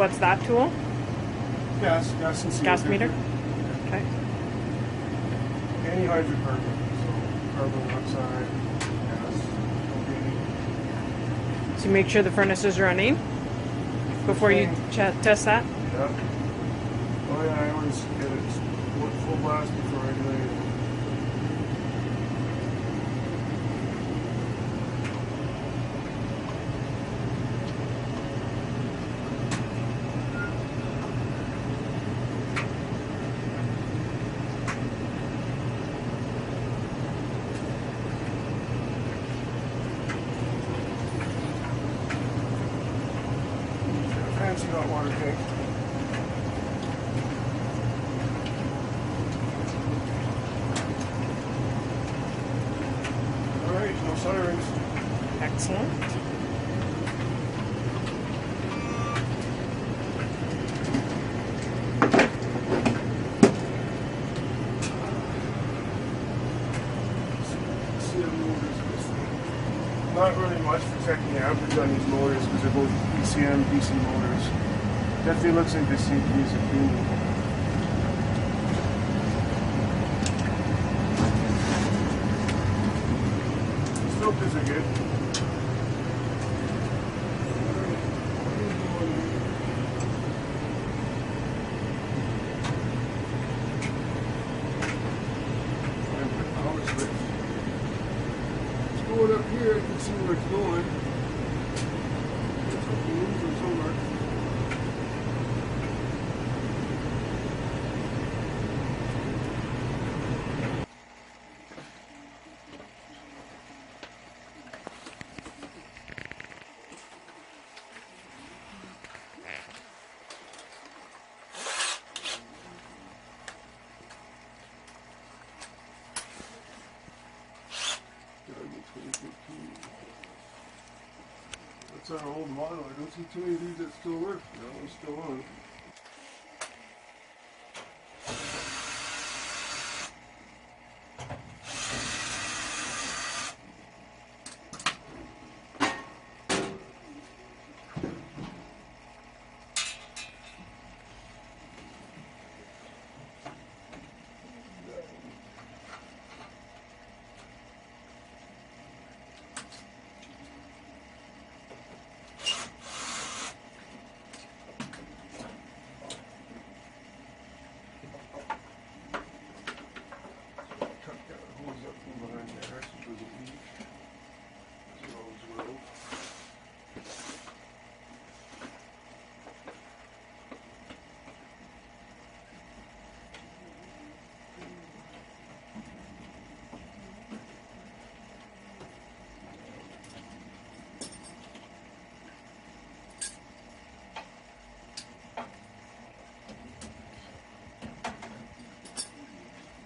what's that tool? Gas and CO Gas meter? filter. Okay. Any hydrocarbon. So carbon monoxide, gas, propane. So you make sure the furnace is running before you test that? Yeah. Oh yeah, I always get it full blast before I do anything. Fancy hot water tank. Alright, no sirens. Excellent. Not really much for checking the average on these motors because they're both PCM, DC motors. Definitely looks like they seem to use a cleaning. Filters are good. Going up here, I can see where it's going. It's up the roof or somewhere. That's our old model. I don't see too many of these that still work. That one's still on.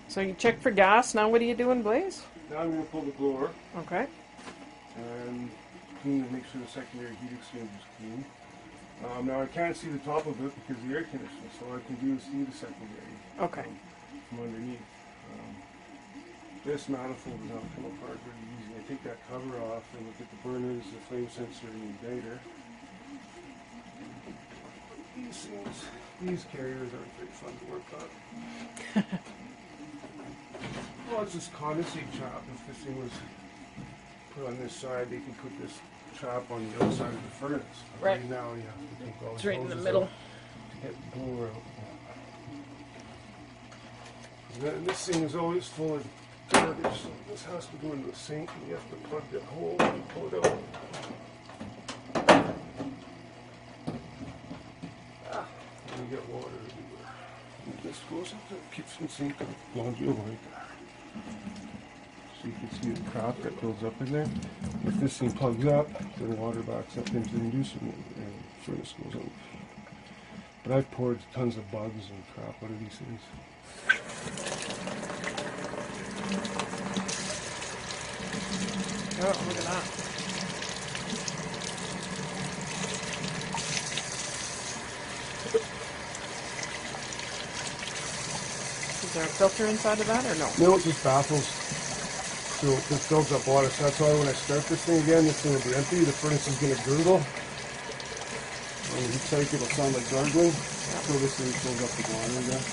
So you check for gas. Now what are you doing, Blaze? Now I'm going to pull the blower Okay. and clean to make sure the secondary heat exchange is clean. Now I can't see the top of it because of the air conditioner, so all I can do is see the secondary Okay. from underneath. This manifold is not come apart very easy. I take that cover off and look at the burners, the flame sensor, and the igniter. These things, these carriers aren't very fun to work on. Well, it's this condensate trap. If this thing was put on this side, they can put this trap on the outside of the furnace. Right. Now you have to take all It's right in the middle. to get the blower out. And then this thing is always full of garbage, so this has to go into the sink, and you have to plug that hole and pull it out. And you get water everywhere. And this goes into the kitchen sink and laundry over right there. So you can see the crap that builds up in there. If this thing plugs up, then the water backs up into the inducer and the furnace goes out. But I've poured tons of bugs and crap out of these things. Oh, look at that. Is there a filter inside of that or no? No, it just baffles. So this builds up water. So that's why when I start this thing again, this thing will be empty. The furnace is going to gurgle. When it looks like it'll sound like gargling. So this thing fills up with water again.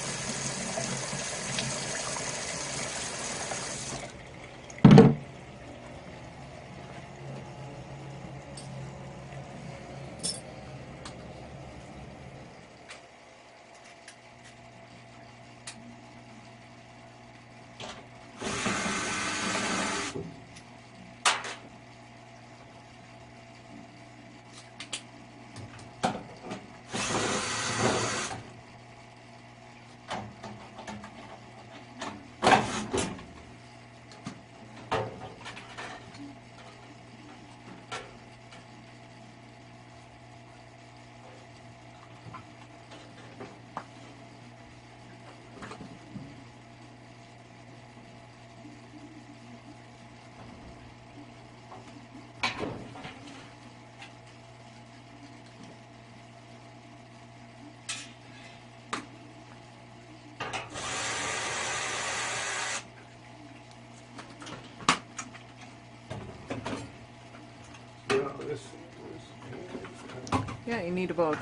Yeah, you need about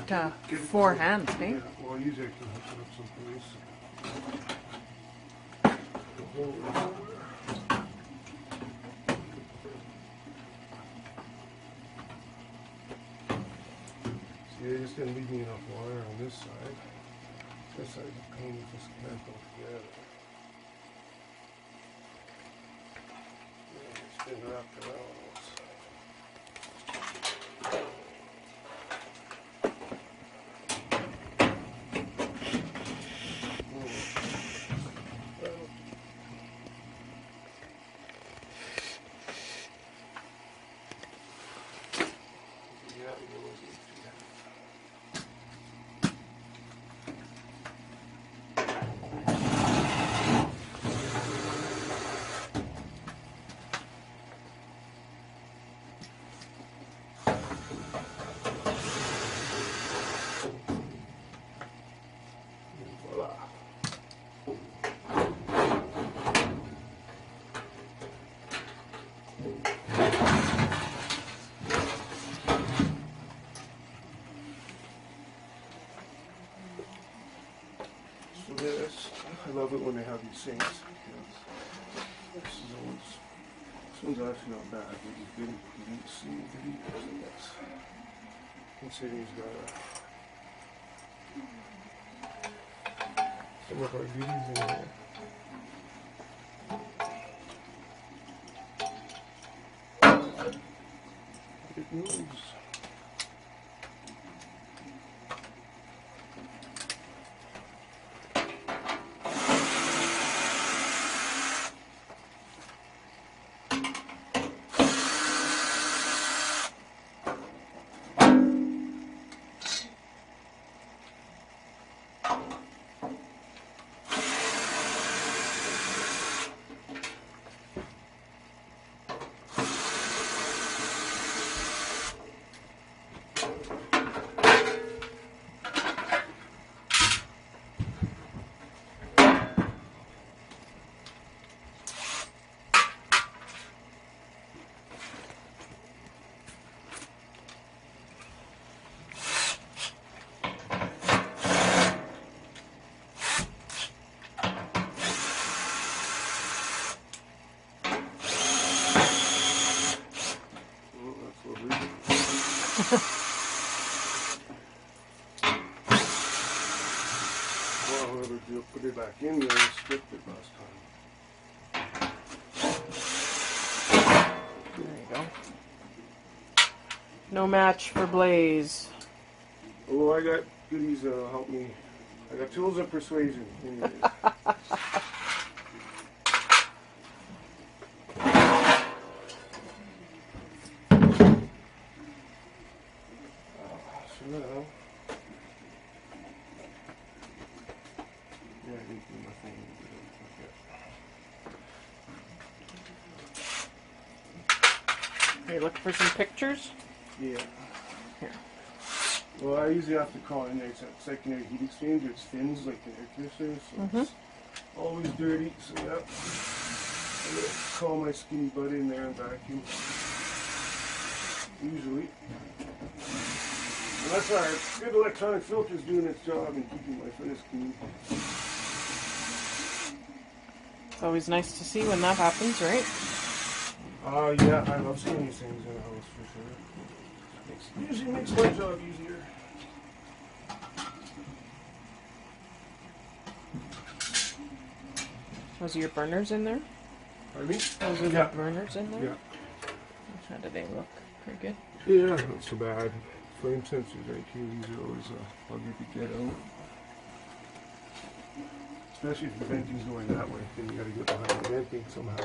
4 hands, eh? Yeah, well, usually I can hook it up someplace. See, they just didn't leave me enough wire on this side. This side's a pain, it just can't go together. Yeah, it's been wrapped around. This, I love it when they have these sinks. This one's actually not bad, but you can see the details in this. Consider he's got some of our goodies in here. It moves. Well, whoever put it back in there stripped it last time. There you go. No match for Blaze. Oh, I got goodies that'll help me. I got tools of persuasion. Anyways. Are you looking for some pictures? Yeah. Here. Well, I usually have to call in there. It's a secondary heat exchanger. It's fins like an air conditioner, so it's always dirty. So yeah, I'm gonna call my skinny buddy in there and vacuum. Usually. And that's our good electronic filter's doing its job and keeping my furnace clean. It's always nice to see when that happens, right? Yeah, I love seeing these things in a house for sure. Usually makes my job easier. Was your burners in there? Pardon me? Those are the burners in there? Yeah. How do they look? Pretty good. Yeah, not so bad. Flame sensors right here, these are always buggy to get out. Especially if the venting's going that way, then you gotta get behind the venting somehow.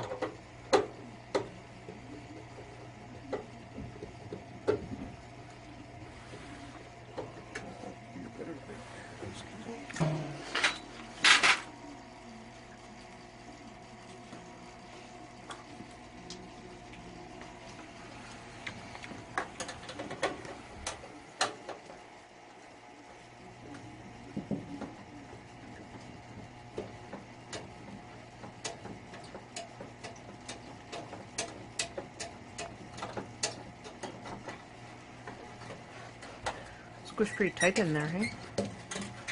Squished pretty tight in there, hey?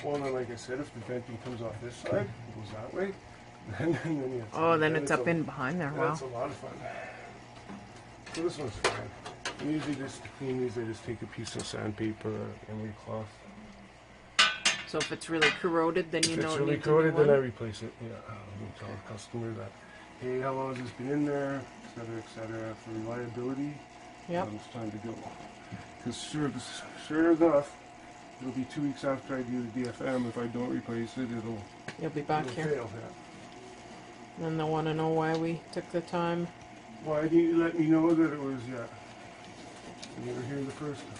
Well, then, like I said, if the venting comes off this side, it goes that way, then you have to Oh, then it's up in behind there. Wow. That's a lot of fun. So this one's fine. And usually just to clean these, I just take a piece of sandpaper or emery cloth. So if it's really corroded, then you If know it's it really needs a corroded, new then I one? replace it. Yeah, I'll tell the customer that, hey, how long has this been in there, et cetera, for reliability. Yep. It's time to go. Because sure enough, it'll be 2 weeks after I do the DFM. If I don't replace it, You'll be back it'll here. fail. Yeah. Then they'll want to know why we took the time. Why didn't you let me know that it was, you were here the first time?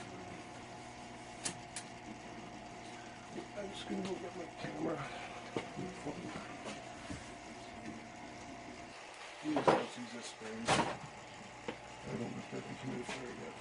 I'm just going to go get my camera. Use this spring. I don't look at the humidifier yet.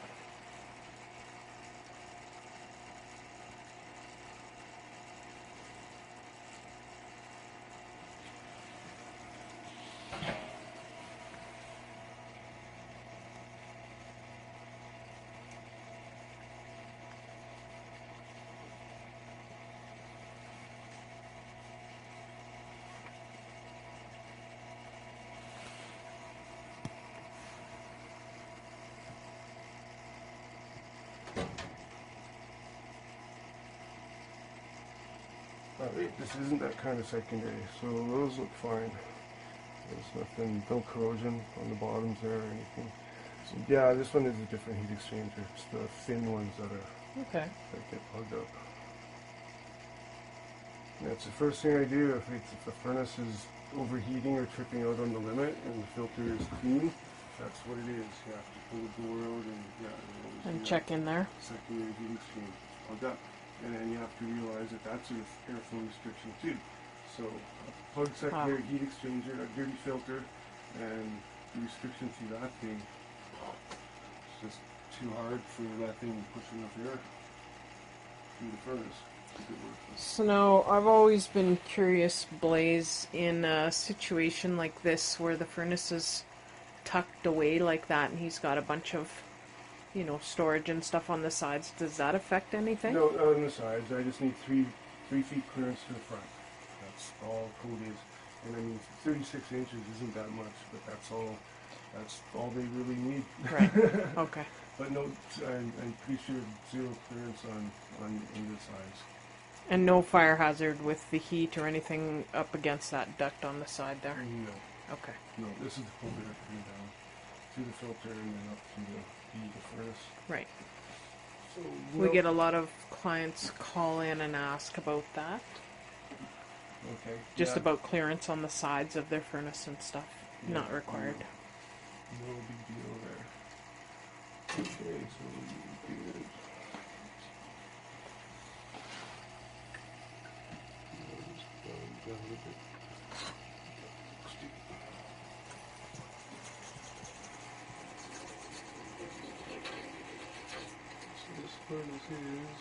Alright, this isn't that kind of secondary, so those look fine. There's nothing, no corrosion on the bottoms there or anything. So yeah, this one is a different heat exchanger. It's the thin ones that get plugged up. And that's the first thing I do if the furnace is overheating or tripping out on the limit and the filter is clean. That's what it is. You have to pull the door out and Check in there. secondary heat exchange plugged up. And then you have to realize that that's an airflow restriction too. So plug secondary heat exchanger, a dirty filter, and the restriction through that thing, it's just too hard for that thing to push enough air through the furnace to get working. So now, I've always been curious, Blaze, in a situation like this where the furnace is tucked away like that and he's got a bunch of, storage and stuff on the sides. Does that affect anything? No, not on the sides. I just need three feet clearance to the front. That's all code is. And I mean, 36 inches isn't that much, but that's all they really need. Right. Okay. But no, I'm pretty sure zero clearance on either sides. And no fire hazard with the heat or anything up against that duct on the side there? No. Okay. No, this is the cold air coming down through the filter and then up through the furnace. Right. So, We get a lot of clients call in and ask about that. Okay. Just about clearance on the sides of their furnace and stuff. Yeah. Not required. No big deal there. Okay, so we did. Down a bit. So this furnace is,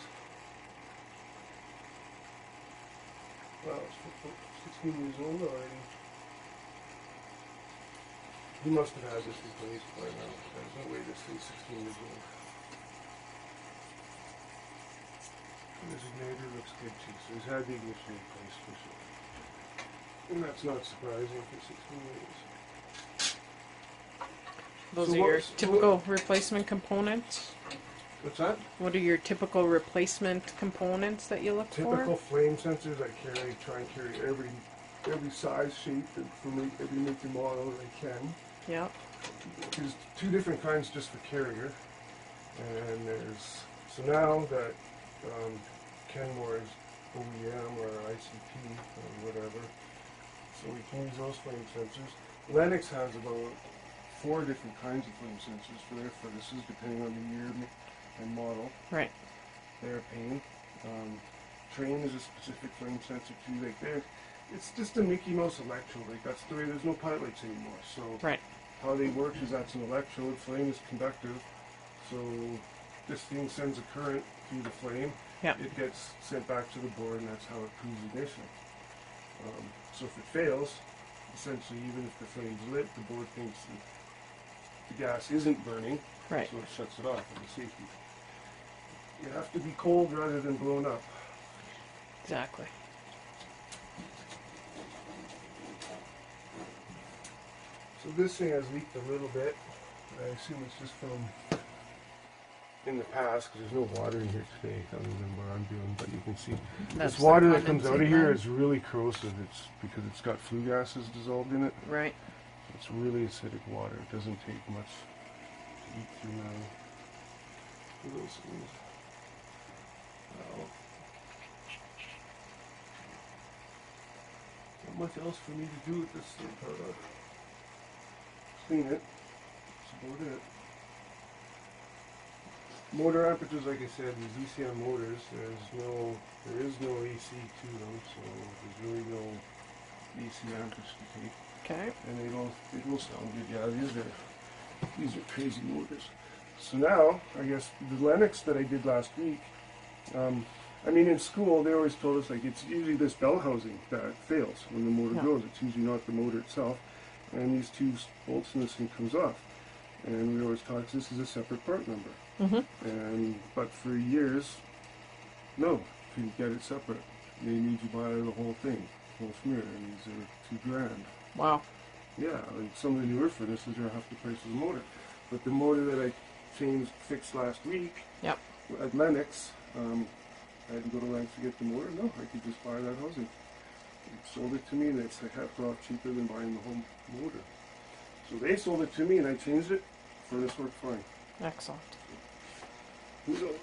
wow, it's 16 years old already. He must have had this replaced by now. There's no way this thing's 16 years old. Designator looks good too, so he's had the ignition replaced for sure. And that's not surprising for 16 years. Those So are your what's- typical replacement components? What's that? What are your typical replacement components that you look Typical for? flame sensors I carry, try and carry every size, shape, and every make and model that I can. Yeah. There's two different kinds just for carrier. And there's, so now that Kenmore's OEM or ICP or whatever, so we can use those flame sensors. Lennox has about 4 different kinds of flame sensors for their furnaces, depending on the year and model. Right. They're a pain. Train is a specific flame sensor too. Like it's just a Mickey Mouse electrode. Like that's the way. There's no pilot lights anymore. So Right. how they work is that's an electrode. Flame is conductive. So this thing sends a current through the flame. Yep. It gets sent back to the board, and that's how it proves ignition. So if it fails, essentially, even if the flame's lit, the board thinks that the gas isn't burning. Right. So it shuts it off for the safety. You have to be cold rather than blown up. Exactly. So this thing has leaked a little bit. I assume it's just from in the past because there's no water in here today other than what I'm doing. But you can see That's this water the that comes out of condensate here line. is really corrosive. It's because it's got flue gases dissolved in it. Right. It's really acidic water. It doesn't take much to eat through now. Look at those things. Wow. Not much else for me to do with this thing, but clean it. That's about it. Motor amperage, like I said, these ECM motors, there is no AC to them, so there's really no AC amperage to take. Okay. And they don't sound good. Yeah, these are crazy motors. So now, I guess the Lennox that I did last week, I mean, in school they always told us like it's usually this bell housing that fails when the motor goes. It's usually not the motor itself, and these 2 bolts in this thing comes off. And we always taught this is a separate part number. But for years, no, you get it separate. They need you buy the whole thing, whole smear, and these are $2,000. Wow. Yeah, like some of the newer furnaces are half the price of the motor. But the motor that I fixed last week Yep. at Lennox, I had to go to lengths to get the motor. No, I could just buy that housing. They sold it to me, and it's a half off cheaper than buying the whole motor. So they sold it to me, and I changed it. Furnace worked fine. Excellent. Who knows?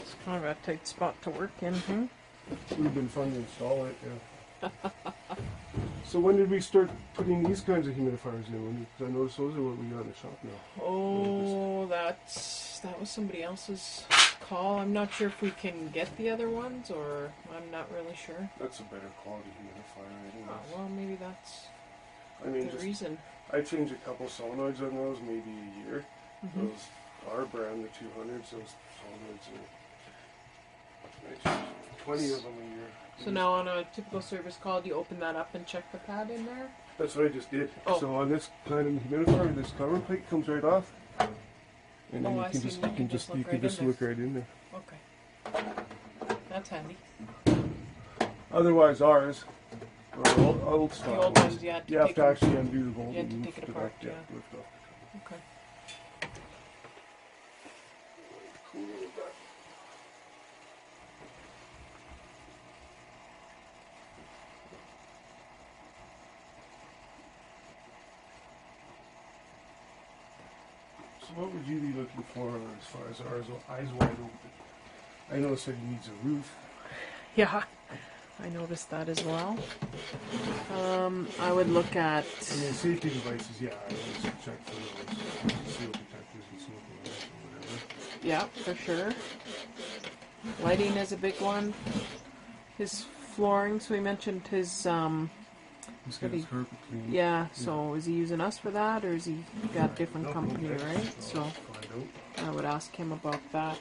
It's kind of a tight spot to work in. It would have been fun to install it, yeah. So when did we start putting these kinds of humidifiers in? Because I noticed those are what we got in the shop now. Oh, that was somebody else's call. I'm not sure if we can get the other ones, or I'm not really sure. That's a better quality humidifier, anyways. Well, maybe that's I mean, the reason. I changed a couple solenoids on those, maybe a year. Those our brand, the 200s, those solenoids are. I changed 20 of them a year. So now on a typical service call, do you open that up and check the pad in there? That's what I just did. Oh. So on this kind of humidifier, this cover plate comes right off, and then Oh, you I can see. just You can just look right in there. look right in there. Okay. That's handy. Otherwise, ours are old stock. The old ones, you had to You have take to them- actually undo the bolt you had to and take it lift apart, up, yeah. lift off. Okay. Cool little guy. So what would you be looking for as far as ours eyes wide open? I know it said he needs a roof. Yeah, I noticed that as well. I would look at. I mean, safety devices, yeah, I always check for those seal detectors and smoke alarms or whatever. Yeah, for sure. Lighting is a big one. His flooring, so we mentioned his He's got his carpet cleaned. Yeah, so is he using us for that, or is he got different No, company, okay. right? So Find out. I would ask him about that.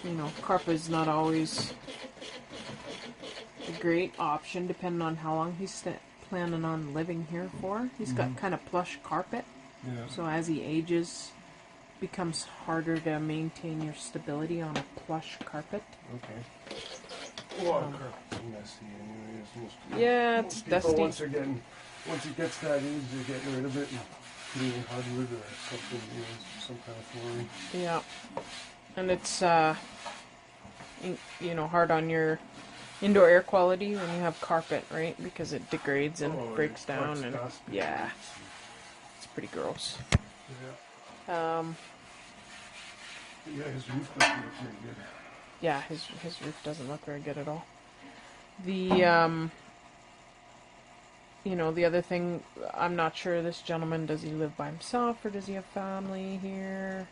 You know, carpet's not always a great option, depending on how long he's planning on living here for. He's got kind of plush carpet, Yeah. so as he ages, becomes harder to maintain your stability on a plush carpet. Okay. Well, carpet's messy anyways. Yeah, Most it's people, dusty. once it gets that age, they're getting rid of it and putting in hardwood or something, some kind of flooring. Yeah, and it's you know, hard on your indoor air quality when you have carpet, right? Because it degrades and breaks down, and yeah, it's pretty gross. Yeah. Yeah, his roof doesn't look very good. Yeah, his roof doesn't look very good at all. The you know, the other thing, I'm not sure, this gentleman, does he live by himself or does he have family here?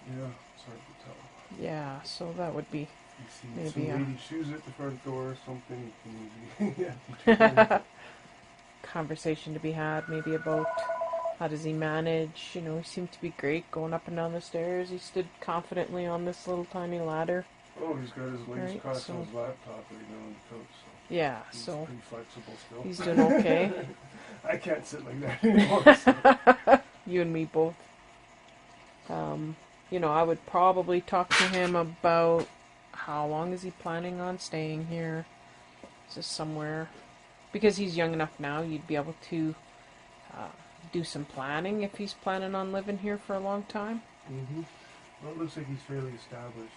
Yeah, it's hard to tell. Yeah, so that would be You see maybe some lady shoes at the front door or something, you can maybe conversation to be had, maybe about how does he manage. You know, he seemed to be great going up and down the stairs. He stood confidently on this little tiny ladder. Oh, he's got his legs Right, crossed so- on his laptop right now on the couch, so Yeah, he's so pretty flexible still. he's doing okay. I can't sit like that anymore. So. You and me both. You know, I would probably talk to him about how long is he planning on staying here. Is this somewhere? Because he's young enough now, you'd be able to do some planning if he's planning on living here for a long time. Mm-hmm. Well, it looks like he's fairly established.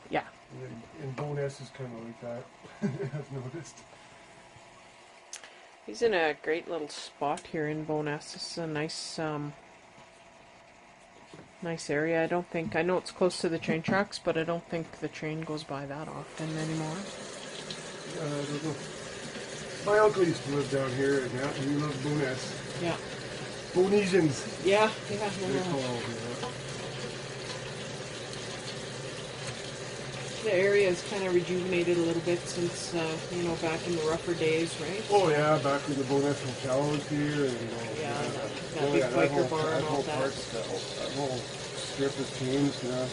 Yeah. And Bonus is kind of like that, I've noticed. He's in a great little spot here in Bowness. It's a nice, nice area. I know it's close to the train tracks, but I don't think the train goes by that often anymore. I don't know. My uncle used to live down here, and he loved Bonus. Yeah. Bonesians. Yeah. They're called, yeah. The area is kind of rejuvenated a little bit since, you know, back in the rougher days, right? Oh yeah, back when the Bonus Hotel was here, and Yeah, that big biker bar and all that. That whole strip has changed, yeah.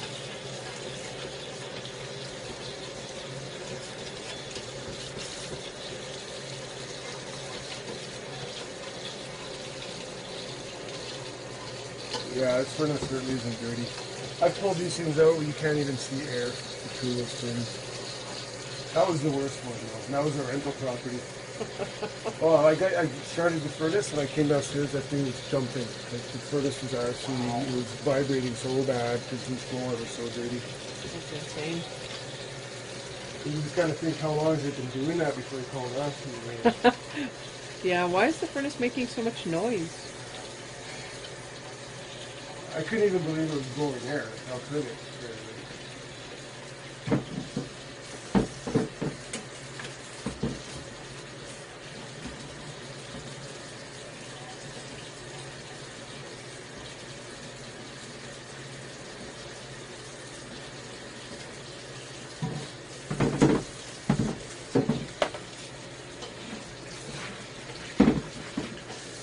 Yeah, this furnace certainly isn't dirty. I've pulled these things out where you can't even see air. The coolest thing. That was the worst one, though. And that was a rental property. Oh, I started the furnace and I came downstairs. That thing was jumping. Like the furnace was actually, it was vibrating so bad because the floor was so dirty. That's insane. You just gotta think, how long has it been doing that before you call it off? Yeah, why is the furnace making so much noise? I couldn't even believe it was blowing air. How could it?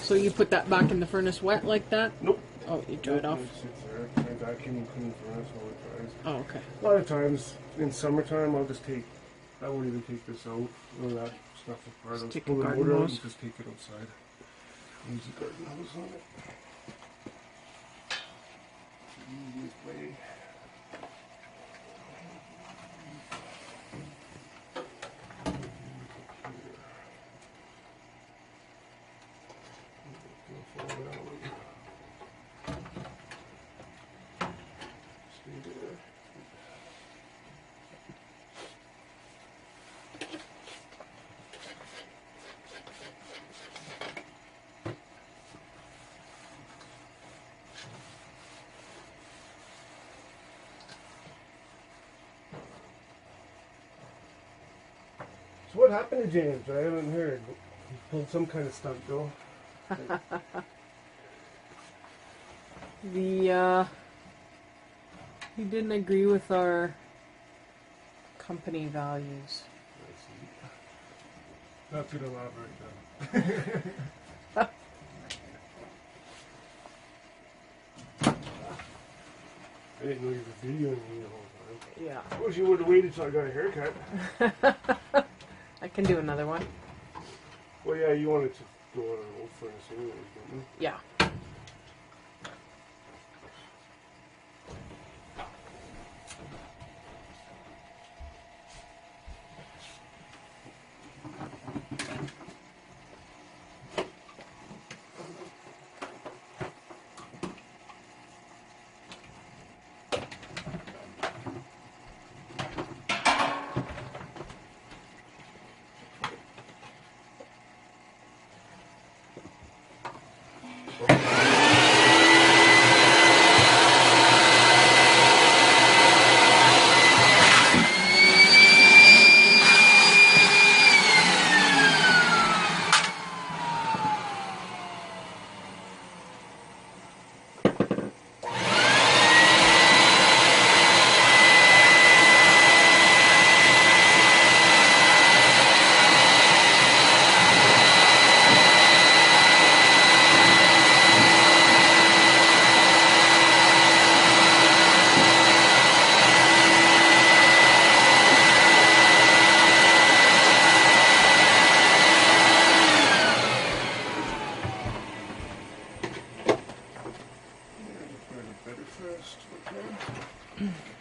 So you put that back in the furnace wet like that? Nope. Oh, you dry it off? It sits there. I vacuum and clean the furnace while it dries. Oh, okay. A lot of times in summertime, I won't even take this out or that stuff apart. I'll Just just take pull a the garden motor out hose. and just take it outside. Use the garden hose on it. The easiest way. Stay there. So what happened to James? I haven't heard. He pulled some kind of stunt, though. He didn't agree with our Company values. Not too elaborate though. I didn't know you were videoing me the whole time. Yeah. I wish you would have waited till I got a haircut. I can do another one. Well, yeah, you wanted to go on an old furnace anyways, didn't you? Yeah.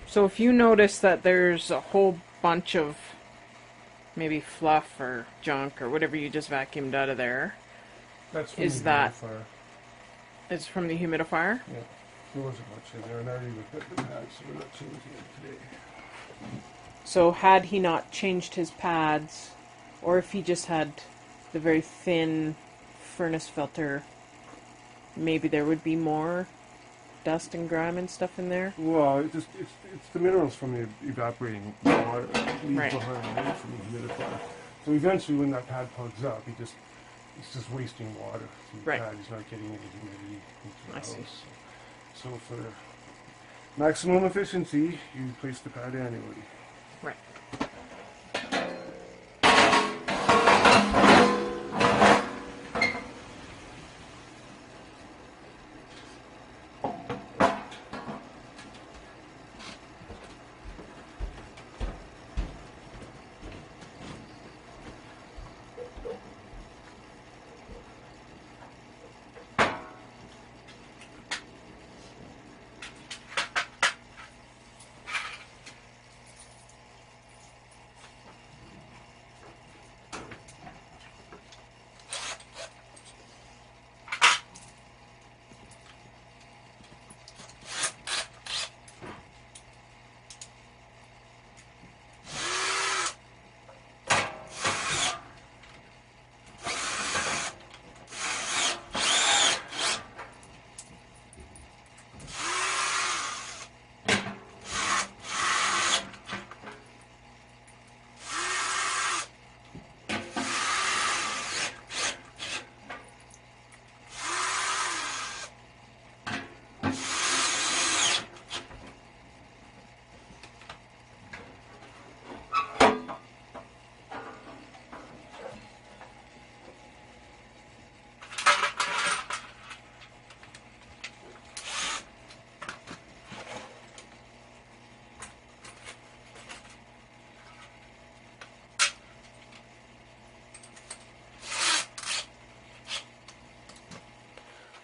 So if you notice that there's a whole bunch of maybe fluff or junk or whatever you just vacuumed out of there, That's from is the that humidifier. it's from the humidifier? Yeah. There wasn't much in there, and I already looked at the pads, so we're not changing it today. So had he not changed his pads, or if he just had the very thin furnace filter, maybe there would be more dust and grime and stuff in there? Well, it's the minerals from the evaporating water that leave Right. behind right, from the humidifier. So eventually, when that pad plugs up, it's just wasting water through the Right. pad. He's not getting any humidity into the I see. house. So for maximum efficiency, you place the pad annually. Right.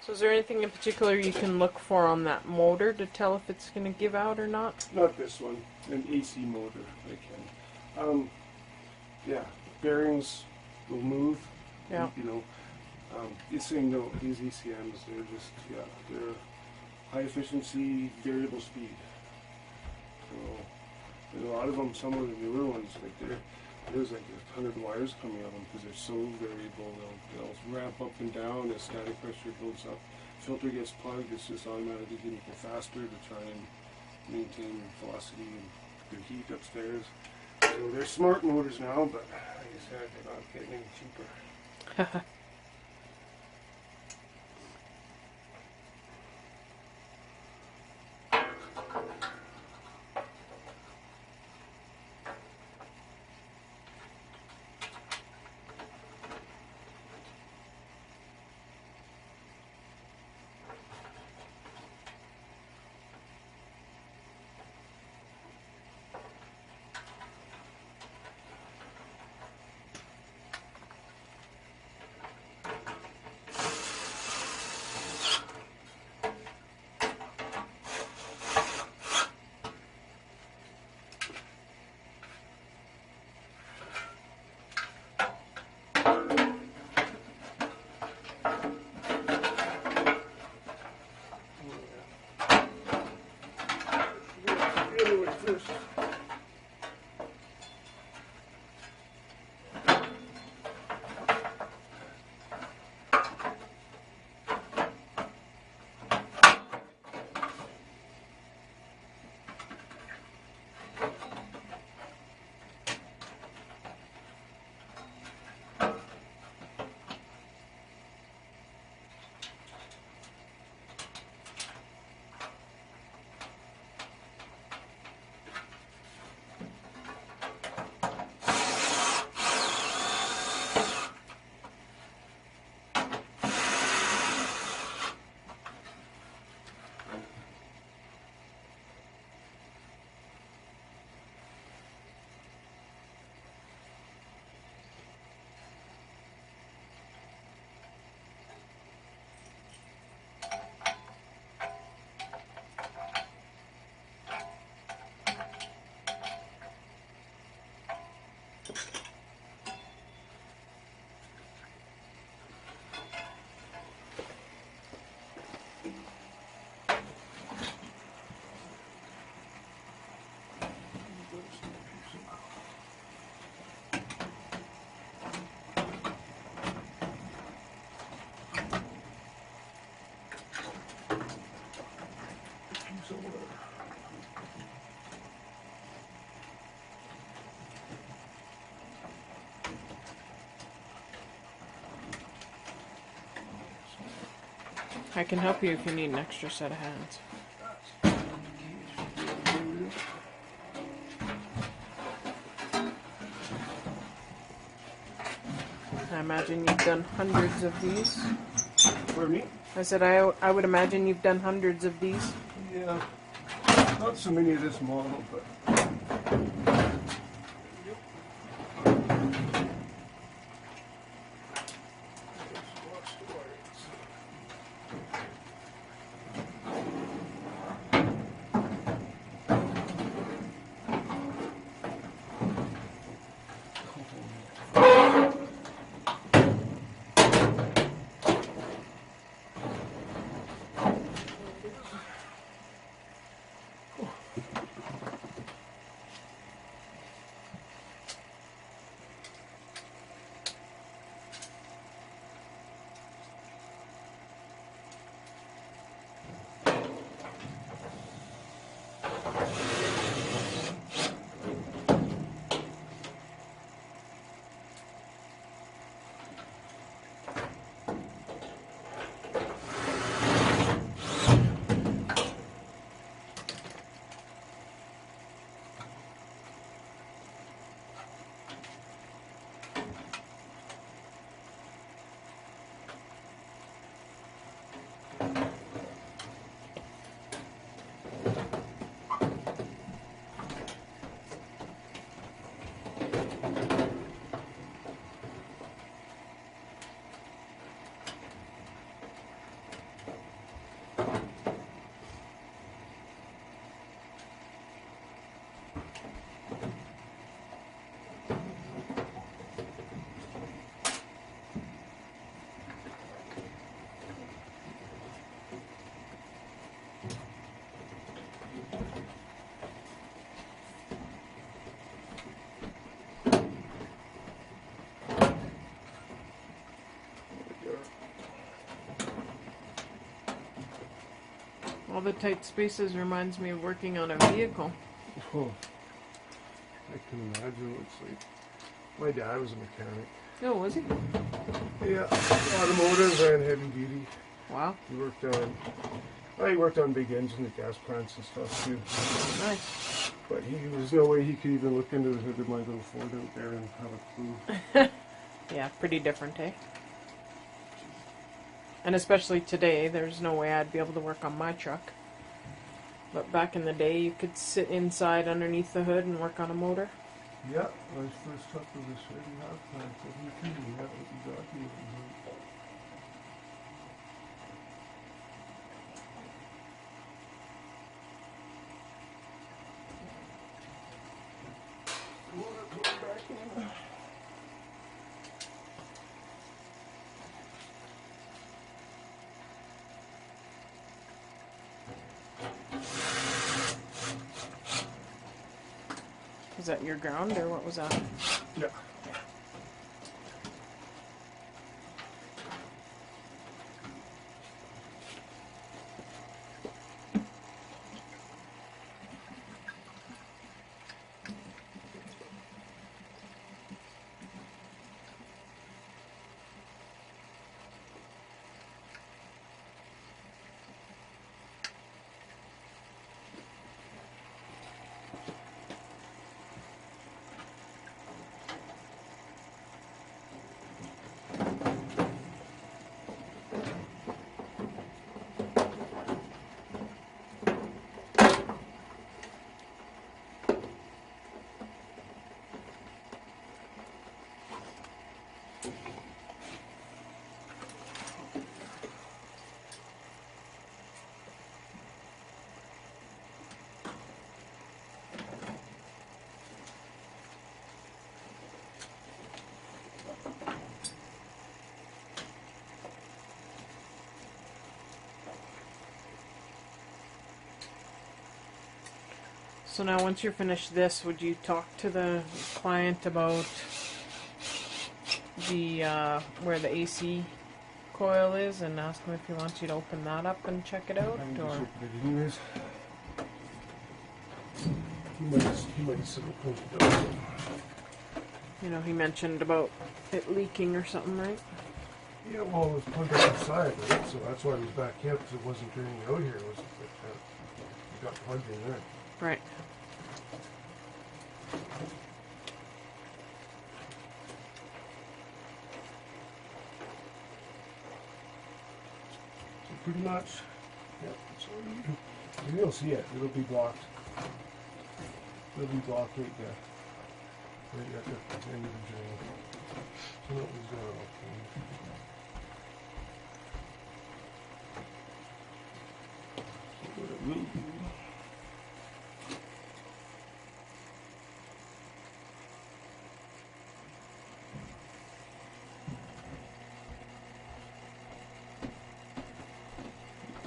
So is there anything in particular you can look for on that motor to tell if it's going to give out or not? Not this one, an AC motor. I can. Yeah, bearings will move. Yeah. You know, it's saying no. These ECMs, they're high efficiency, variable speed. So, and a lot of them, some of the newer ones, there's like 100 wires coming out of them because they're so variable. They'll ramp up and down as static pressure builds up. Filter gets plugged, it's just automatically getting faster to try and maintain velocity and the heat upstairs. So they're smart motors now, but like I said, they're not getting any cheaper. this. I can help you if you need an extra set of hands. I imagine you've done hundreds of these. For me? I said I would imagine you've done hundreds of these. Yeah. Not so many of this model, but. All the tight spaces reminds me of working on a vehicle. Oh, I can imagine what it's like. My dad was a mechanic. Oh, was he? Yeah, automotive and heavy duty. Wow. He worked on big engines at gas plants and stuff too. Nice. But there's no way he could even look into the hood of my little Ford out there and have a clue. Yeah, pretty different, eh? And especially today, there's no way I'd be able to work on my truck. But back in the day, you could sit inside underneath the hood and work on a motor. Yeah, my first truck was a Sears half plant. Yeah, that was exactly what it was. Was that your ground or what was that? Yeah. So now once you're finished this, would you talk to the client about the where the AC coil is and ask him if he wants you to open that up and check it out? I can just Or open it anyways. He might have said open it up. you know, he mentioned about it leaking or something, right? Yeah, well, it was plugged up inside, right? So that's why it was back here, because it wasn't turning out here. It was it got plugged in there. Right. So pretty much, yeah. So you'll see it. It'll be blocked. It'll be blocked right there. Right at the end of the drain. So nothing's going on. So what it will do.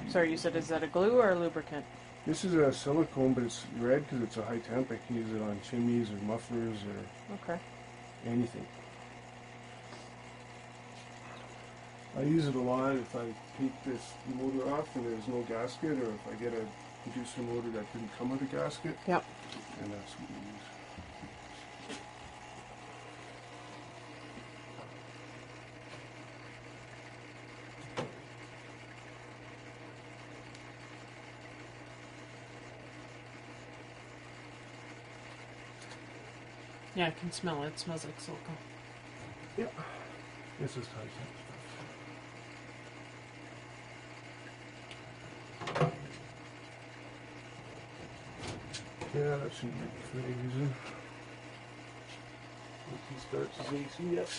Sorry, you said, is that a glue or a lubricant? This is a silicone, but it's red because it's a high temp. I can use it on chimneys or mufflers or Okay. anything. I use it a lot if I take this motor off and there's no gasket, or if I get a producer motor that didn't come with a gasket. Yep. And that's what we use. Yeah, I can smell it. It smells like silicone. Yep. This is high temp stuff. Yeah, that shouldn't be for any reason. Once he starts his AC, yep.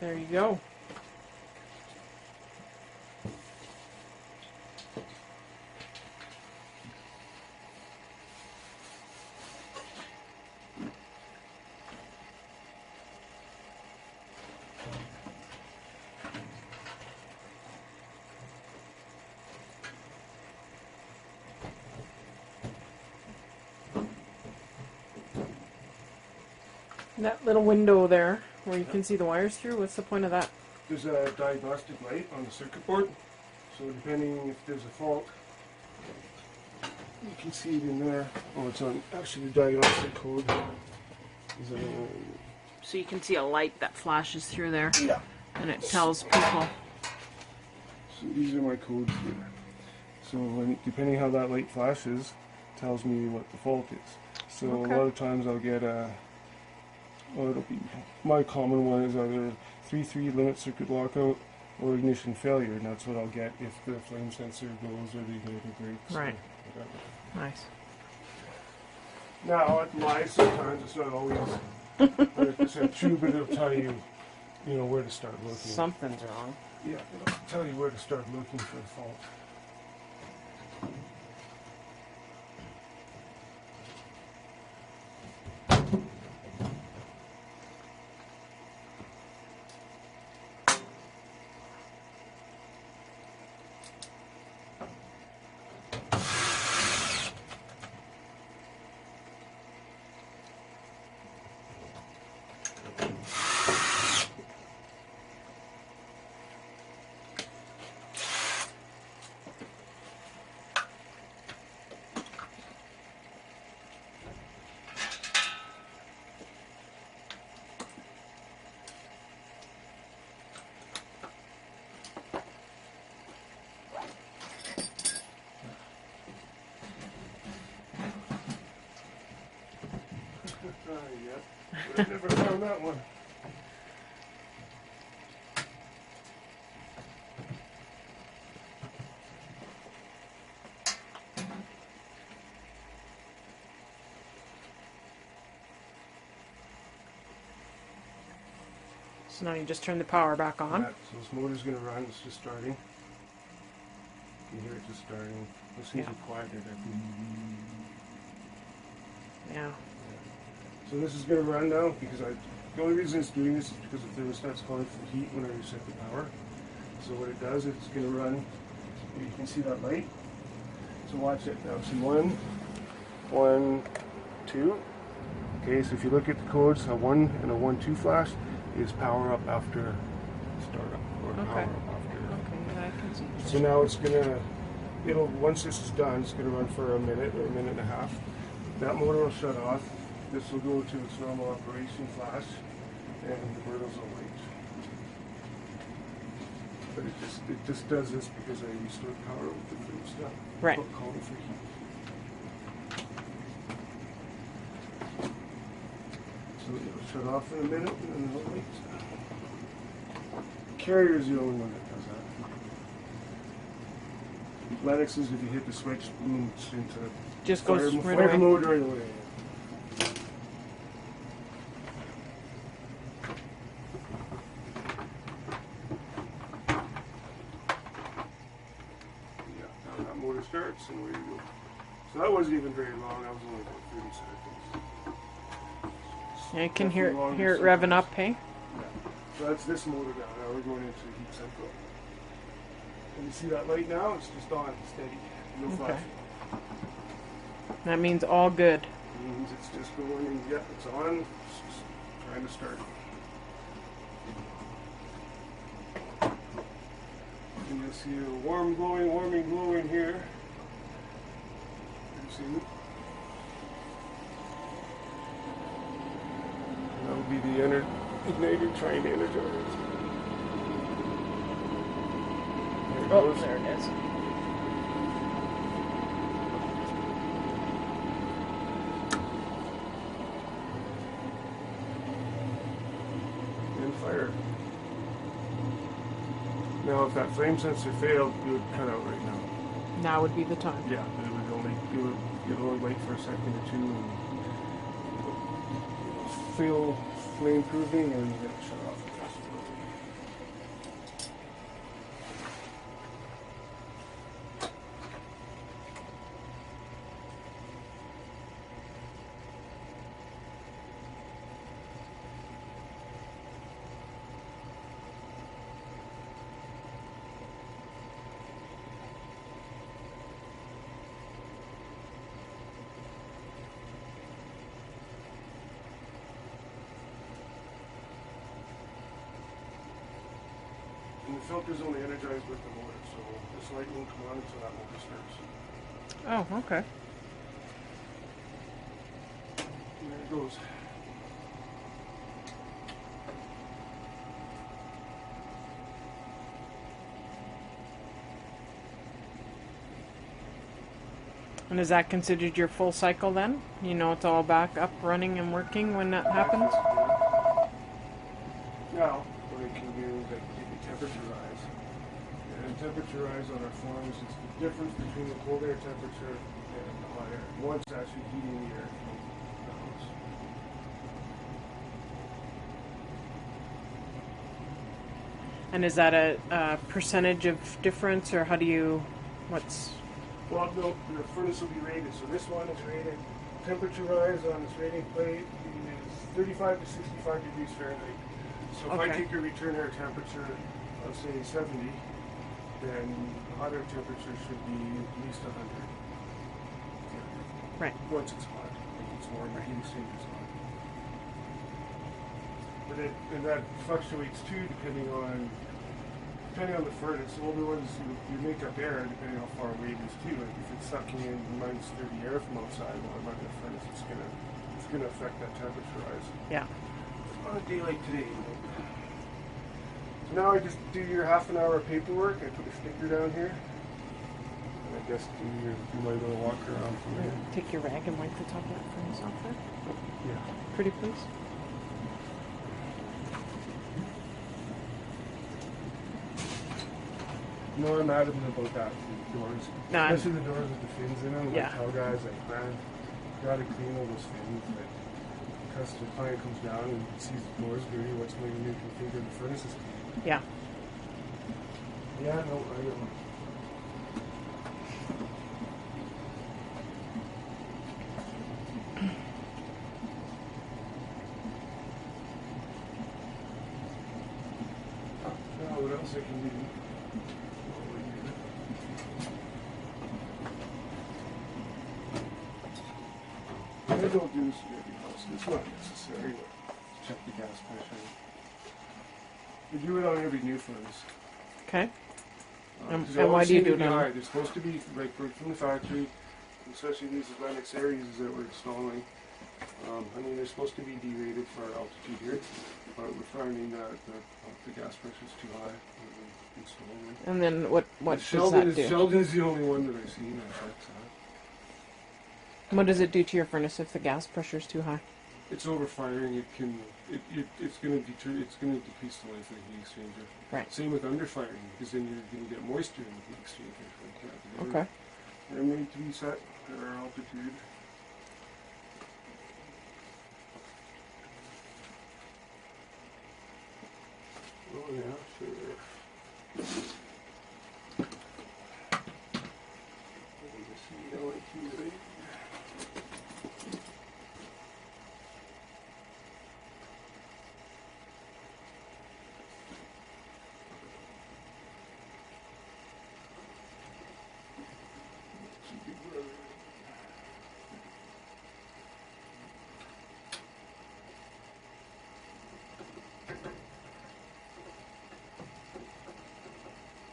There you go. That little window there where you can see the wires through, what's the point of that? There's a diagnostic light on the circuit board, so depending if there's a fault, you can see it in there. Oh, it's on actually the diagnostic code. So you can see a light that flashes through there. Yeah. And it tells people. So these are my codes here. So depending how that light flashes, tells me what the fault is. So Okay. a lot of times I'll get it'll be, my common one is either 3-3 limit circuit lockout or ignition failure, and that's what I'll get if the flame sensor goes or the igniter breaks. Right. Or whatever. Nice. Now it lies sometimes, it's not always 100% true, but it'll tell you, where to start looking. Something's wrong. Yeah, it'll tell you where to start looking for the fault. Yep. I never found that one. So now you just turn the power back on. Yeah, so this motor's going to run. It's just starting. You can hear it just starting. This needs to quiet it. Yeah. So this is going to run now because the only reason it's doing this is because the thermostat's calling for heat when I reset the power. So what it does, it's going to run. You can see that light. So watch it now. See 1, 1, 2. Okay, so if you look at the codes, a 1 and a 1-2 flash is power up after startup, or power up after. Okay, yeah, I can see. So now it's gonna, once this is done, it's gonna run for a minute or a minute and a half. That motor will shut off. This will go to its normal operation flash, and the burner's will wait. But it just does this because I restored power with the thermostat. Right. Calling for heat. So it'll shut off in a minute and then it'll wait. Carrier is the only one that does that. Lennox is if you hit the switch, boom, it's into Just goes right fire away. mode right away. Yeah, now that motor starts and away you go. So that wasn't even very long, that was only about 30 seconds. Yeah, you can hear Definitely it longer revving up, hey? Yeah. So that's this motor now. Now we're going into the heat cycle. And you see that light now? It's just on, steady. No Okay. flashing. That means all good. It means it's just going and yeah, it's on. It's just trying to start. And you'll see a warming glowing here. You see it? And that would be the igniter trying to energize. There it goes. There it is. And fire. Now, if that flame sensor failed, it would cut out right now. Now would be the time. Yeah, it would only wait for a second or two and feel flame proofing and then shut off. filter's only energized with the motor, so this light won't come on until that motor starts. Oh, okay. And there it goes. And is that considered your full cycle then? You know it's all back up running and working when that happens? Now, what I can do is I can take a temperature rise. And temperature rise on our forms is the difference between the cold air temperature and the hot air. One's actually heating the air from the house. And is that a percentage of difference, or how do you, what's... Well, no, the furnace will be rated. So this one is rated, temperature rise on this rating plate is 35 to 65 degrees Fahrenheit. So if I Okay. take your return air temperature of say 70, then hot air temperature should be at least 100. Right. Once it's hot, like it's warm, the heat exchanger's hot. But and that fluctuates too depending on the furnace. All the ones you make up air depending on how far away it is too. Like if it's sucking in minus 30 air from outside while I'm running the furnace, it's gonna affect that temperature rise. Yeah. On a day like today. So now I just do your half an hour of paperwork. I put a sticker down here. And I guess do my little walk around from here. Take your rag and wipe the top of that furnace off there. Yeah. Pretty please. No, I'm adamant about that. The doors. No, I'm- Especially the doors with the fins in them. Yeah. Like tell guys, like, man, you gotta clean all those fins. Like, because the client comes down and sees the doors dirty, what's going to configure the furnace is clean. Yeah. Yeah, no, I know. Now, what else I can do? I don't do this in every house. It's not necessary to check the gas pressure. We do it on every new furnace. Okay. And Because they why always do you seem to do be it on- high. They're supposed to be like right from the factory, especially these Atlantic series that we're installing. I mean, they're supposed to be derated for our altitude here, but we're finding that the gas pressure is too high when we install them. And then what does Sheldon that do? Sheldon is the only one that I've seen that affects that. What does it do to your furnace if the gas pressure is too high? It's overfiring. It's going to decrease the life of the heat exchanger. Right. Same with underfiring, because then you're going to get moisture in the heat exchanger. Like that. Okay. They're made to be set at our altitude. Oh yeah, sure. AIC Light.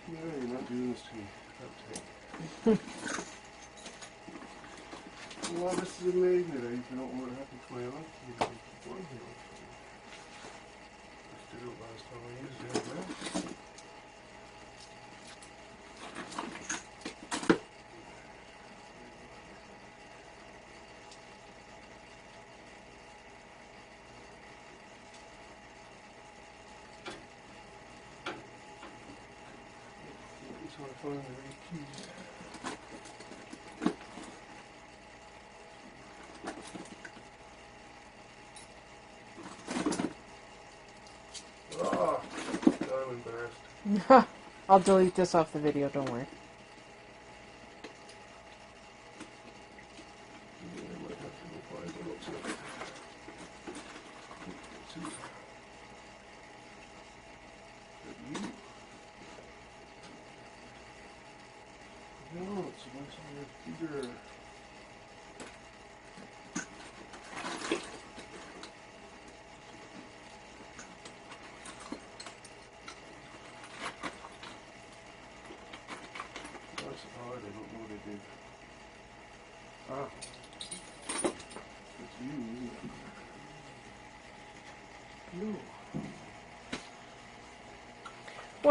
No, you're not doing this to me. Well, this is a magnet. I don't know what happened to my arm. Just did it last time I used it. Right? So I find the right keys. Ah, I'm embarrassed. I'll delete this off the video, don't worry. Yeah, I might have to go find it outside. Let's see. No, it's a bunch of bigger.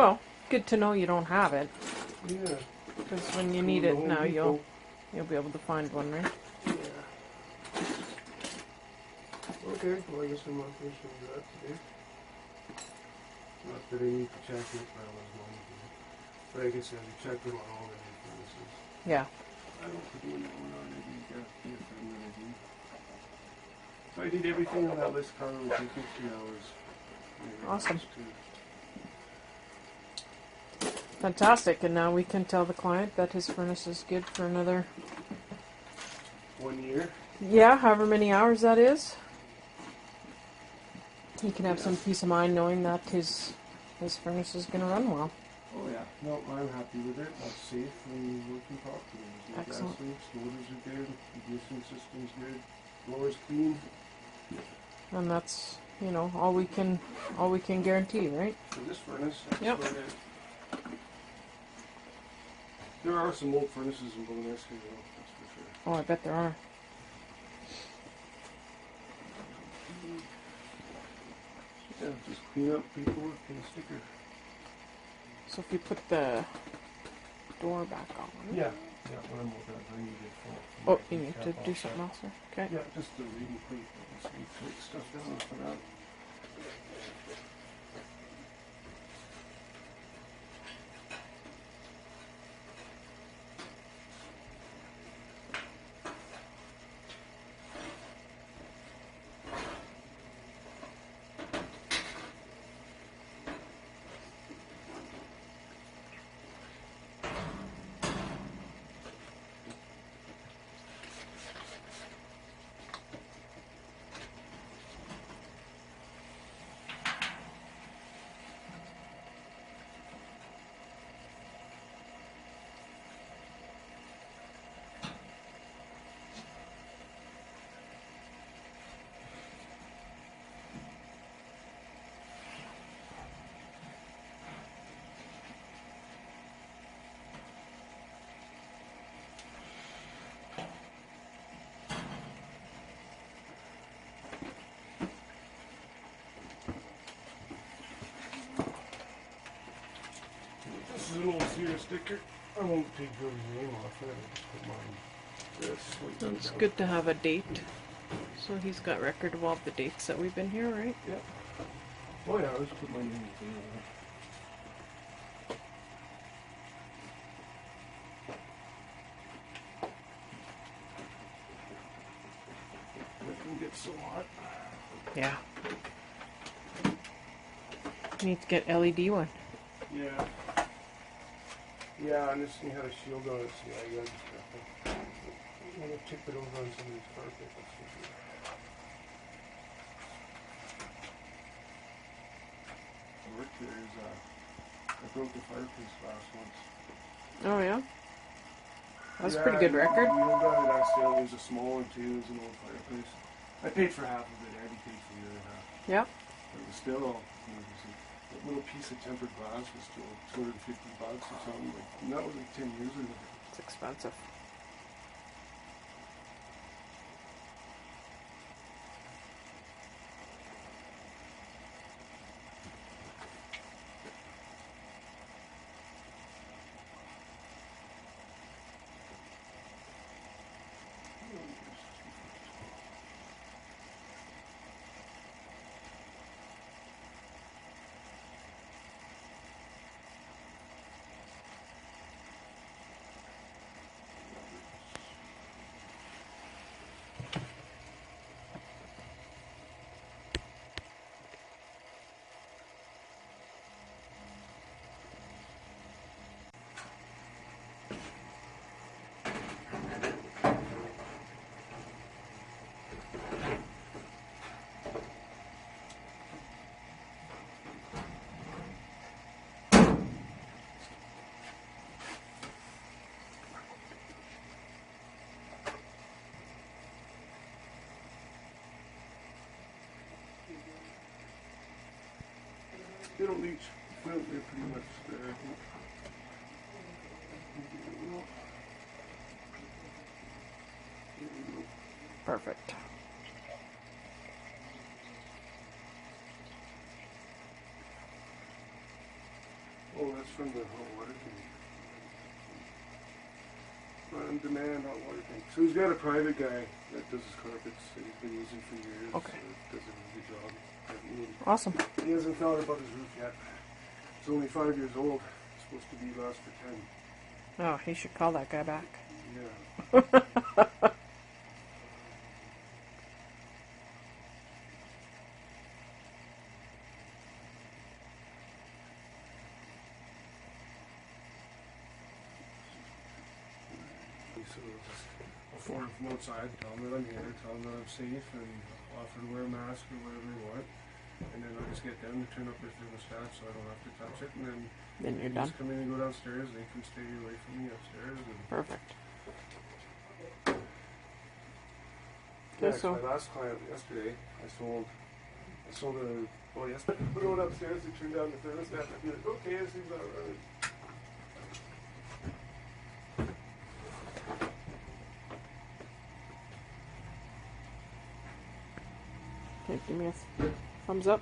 Well, good to know you don't have it, Yeah. because when you need it now, you'll be able to find one, right? Yeah. Okay, well I guess I'm not finishing with that today. Not that I need to check it, but I was going to. But like I said, I checked them on all the furnaces. Yeah. I don't put one on it, you got to be a friend that I do. So I did everything on that list, Carl, it took me 3 hours. Awesome. Fantastic, and now we can tell the client that his furnace is good for another 1 year. Yeah, however many hours that is. He can have some peace of mind knowing that his furnace is going to run well. Oh yeah. No, I'm happy with it. That's safe and working properly. There's no Excellent. gas leaks, motors are good, ignition system's good, floor's clean. And that's, all we can guarantee, right? For this furnace, that's Yep. about it. There are some old furnaces in Bonesky though, that's for sure. Oh, I bet there are. Yeah, just clean up paperwork and a sticker. So if you put the door back on. Yeah, when I'm looking at I need it Oh, you need to do something else there? Okay. Yeah, just the reading plate. Let's take stuff down for that. This is an old Sears sticker. I won't take Joey's name off it. I just put mine. It's good to have a date. So he's got record of all the dates that we've been here, right? Yeah. Oh yeah, let's put my name in there. It can get so hot. Yeah. You need to get LED one. Yeah. Yeah, and this thing had a shield on it, so yeah, you gotta be careful. I'm gonna tip it over on somebody's carpet, that's for sure. The work there is, I broke the fireplace glass once. Oh, yeah? That's a Yeah, pretty good record. We got it accidentally. It was a small one too. It was an old fireplace. I paid for half of it. Eddie paid for the other half. Yeah. But it was still, that little piece of tempered glass was still $250 or something. And that was like 10 years ago. It's expensive. They don't leach. They're pretty much there. Perfect. Oh, that's from the hot water tank. On demand hot water tank. So he's got a private guy that does his carpets that he's been using for years. Okay. Does a really good job. Awesome. He hasn't thought about his roof yet. It's only 5 years old. It's supposed to be last for 10. Oh, he should call that guy back. Yeah. So I'll phone him from outside, tell him that I'm here, tell him that I'm safe, and offer to wear a mask or whatever they want. And then I'll just get them to turn up their thermostat so I don't have to touch it. And then You're they done. just come in and go downstairs. They can stay away from me upstairs. And Perfect. yeah, Okay, so my last client yesterday, I sold a, well, yesterday, put it upstairs, they turned down the thermostat, I'd be like, okay, this thing's not running. okay, give me a thumbs up.